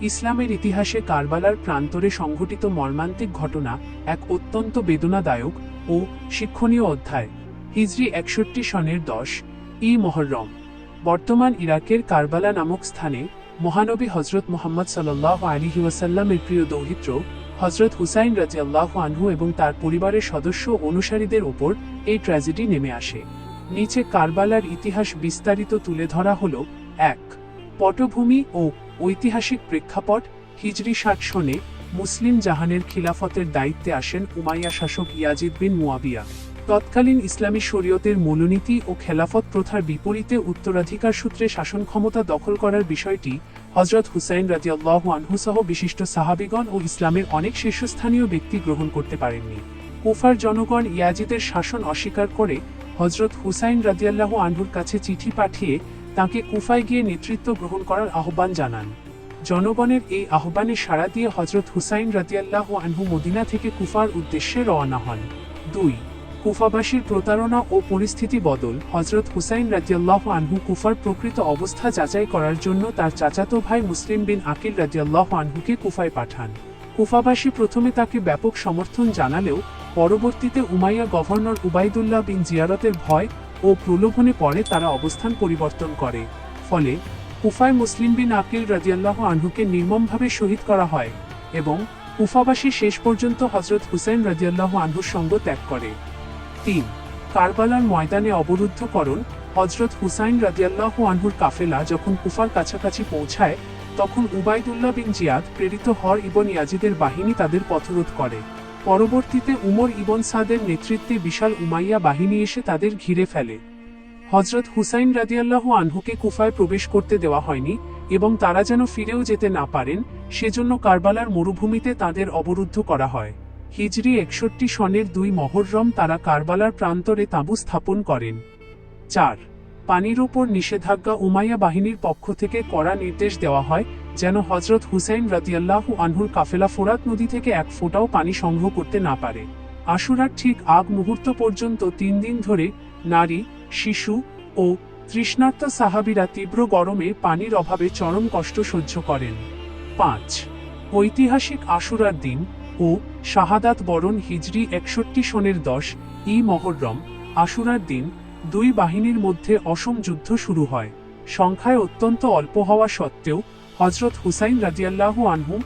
ইসলামের ইতিহাসে কারবালার প্রান্তরে সংঘটিত মর্মান্তিক ঘটনা এক অত্যন্ত বেদনাদায়ক ও শিক্ষণীয় অধ্যায়। হিজরি ৬১ সনের 10 মুহররম বর্তমান ইরাকের কারবালা নামক স্থানে মহানবী হযরত মুহাম্মদ সাল্লাল্লাহু আলাইহি ওয়াসাল্লামের প্রিয় দৌহিত্র হযরত হুসাইন রাদিয়াল্লাহু আনহু এবং তার পরিবারের সদস্য অনুসারীদের ওপর এই ট্র্যাজেডি নেমে আসে। নিচে কারবালার ইতিহাস বিস্তারিত তুলে ধরা হলো। ১. পটভূমি ও ঐতিহাসিক প্রেক্ষাপট। হিজরি ৬০ সনে মুসলিম জাহানের খিলাফতের দায়িত্বে আসেন উমাইয়া শাসক ইয়াজিদ বিন মুয়াবিয়া। তৎকালীন ইসলামী শরীয়তের মূলনীতি ও খেলাফত প্রথার বিপরীতে উত্তরাধিকার সূত্রে শাসন ক্ষমতা দখল করার বিষয়টি হযরত হুসাইন রাদিয়াল্লাহু আনহু সহ বিশিষ্ট সাহাবীগণ ও ইসলামের অনেক শীর্ষস্থানীয় ব্যক্তি গ্রহণ করতে পারেননি। কুফার জনগণ ইয়াজিদের শাসন অস্বীকার করে হযরত হুসাইন রাদিয়াল্লাহু আনহুর কাছে চিঠি পাঠিয়ে তাঁকে কুফায় গিয়ে নেতৃত্ব গ্রহণ করার আহ্বান জানান। জনগণের এই আহ্বানে সাড়া দিয়ে হযরত হুসাইন রাদিয়াল্লাহু আনহু মদিনা থেকে কুফার উদ্দেশ্যে রওনা হন। ২. কুফাবাসীর প্রতারণা ও পরিস্থিতি বদল। হযরত হুসাইন রাদিয়াল্লাহু আনহু কুফার প্রকৃত অবস্থা যাচাই করার জন্য তার চাচাতো ভাই মুসলিম বিন আকিল রাদিয়াল্লাহু আনহুকে কুফায় পাঠান। কুফাবাসী প্রথমে তাকে ব্যাপক সমর্থন জানালেও পরবর্তীতে উমাইয়া গভর্নর উবাইদুল্লাহ বিন জিয়ারতের ভয় ও প্রলোভনে পড়ে তারা অবস্থান পরিবর্তন করে। ফলে কুফায় মুসলিম বিন আকিল রাদিয়াল্লাহু আনহুকে নির্মমভাবে শহীদ করা হয় এবং কুফাবাসী শেষ পর্যন্ত হযরত হুসাইন রাদিয়াল্লাহু আনহুর সঙ্গ ত্যাগ করে। ৩. কারবালার ময়দানে অবরুদ্ধকরণ। হযরত হুসাইন রাদিয়াল্লাহু আনহুর কাফেলা যখন কুফার কাছাকাছি পৌঁছায় তখন উবাইদুল্লাহ বিন জিয়াদ প্রেরিত হর ইবন ইয়াজিদের বাহিনী তাদের পথরোধ করে। পরবর্তীতে উমর ইবন সাদের নেতৃত্বে বিশাল উমাইয়া বাহিনী এসে তাদের ঘিরে ফেলে। হযরত হুসাইন রাদিয়াল্লাহু আনহুকে কুফায় প্রবেশ করতে দেওয়া হয়নি এবং তারা যেন ফিরেও যেতে না পারেন সেজন্য কারবালার মরুভূমিতে তাদের অবরুদ্ধ করা হয়। হিজরি ৬১ সনের ২ মুহররম তারা কারবালার প্রান্তরে তাঁবু স্থাপন করেন। ৪. পানির ওপর নিষেধাজ্ঞা। উমাইয়া বাহিনীর পক্ষ থেকে কড়া নির্দেশ দেওয়া হয় যেন হযরত হুসাইন রাদিয়াল্লাহু আনহুর কাফেলা ফোরাত নদী থেকে এক ফোঁটাও পানি সংগ্রহ করতে না পারে। আশুরার ঠিক আগ মুহূর্ত পর্যন্ত ৩ দিন ধরে নারী, শিশু ও তৃষ্ণার্ত সাহাবীরা তীব্র গরমে পানির অভাবে চরম কষ্ট সহ্য করেন। ৫. ঐতিহাসিক আশুরার দিন ও শাহাদাত বরণ। হিজরি ৬১ সনের ১০ মুহররম আশুরার দিন দুই বাহিনীর মধ্যে অসম যুদ্ধ শুরু হয়। সংখ্যায় অত্যন্ত অল্প হওয়া সত্ত্বেও হযরত হুসাইন রাদিয়াল্লাহু আনহু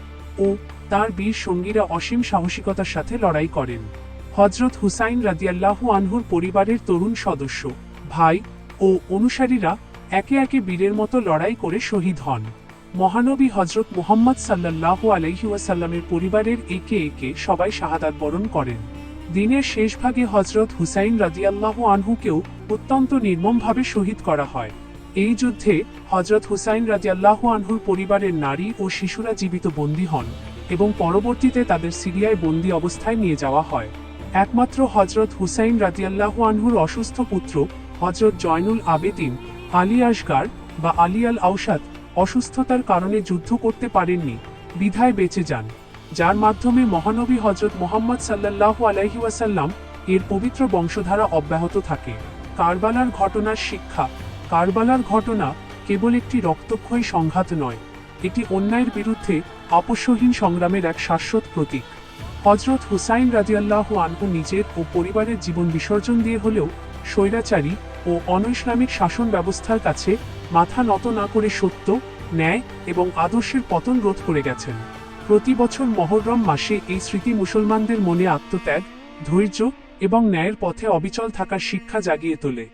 ও তার বীর সঙ্গীরা অসীম সাহসিকতার সাথে লড়াই করেন। হযরত হুসাইন রাদিয়াল্লাহু আনহুর পরিবারের তরুণ সদস্য, ভাই ও অনুসারীরা একে একে বীরের মতো লড়াই করে শহীদ হন। মহানবী হযরত মুহাম্মদ সাল্লাল্লাহু আলাইহি ওয়াসাল্লামের পরিবারের একে একে সবাই শাহাদাত বরণ করেন। দিনের শেষ ভাগে হযরত হুসাইন রাদিয়াল্লাহু আনহুকেও অত্যন্ত নির্মমভাবে শহীদ করা হয়। এই যুদ্ধে হযরত হুসাইন রাদিয়াল্লাহু আনহুর পরিবারের নারী ও শিশুরা জীবিত বন্দী হন এবং পরবর্তীতে তাদের সিরিয়ায় বন্দী অবস্থায় নিয়ে যাওয়া হয়। একমাত্র হযরত হুসাইন রাদিয়াল্লাহু আনহুর অসুস্থ পুত্র হযরত জয়নুল আবেদিন আলী আসগার বা আলী আল আওসাদ অসুস্থতার কারণে যুদ্ধ করতে পারেননি, বিধায় বেঁচে যান, যার মাধ্যমে মহানবী হযরত মুহাম্মদ সাল্লাল্লাহু আলাইহি ওয়াসাল্লাম এর পবিত্র বংশধারা অব্যাহত থাকে। কারবালার ঘটনার শিক্ষা। কারবালার ঘটনা কেবল একটি রক্তক্ষয়ী সংঘাত নয়, এটি অন্যায়ের বিরুদ্ধে আপোষহীন সংগ্রামের এক শাশ্বত প্রতীক। হযরত হুসাইন রাদিয়াল্লাহু আনহু নিজের ও পরিবারের জীবন বিসর্জন দিয়ে হলেও স্বৈরাচারী ও অনৈসলামিক শাসন ব্যবস্থার কাছে মাথা নত না করে সত্য, ন্যায় এবং আদর্শের পতন রোধ করে গেছেন। প্রতি বছর মুহররম মাসে এই স্মৃতি মুসলমানদের মনে আত্মত্যাগ, ধৈর্য এবং ন্যায়ের পথে অবিচল থাকার শিক্ষা জাগিয়ে তোলে।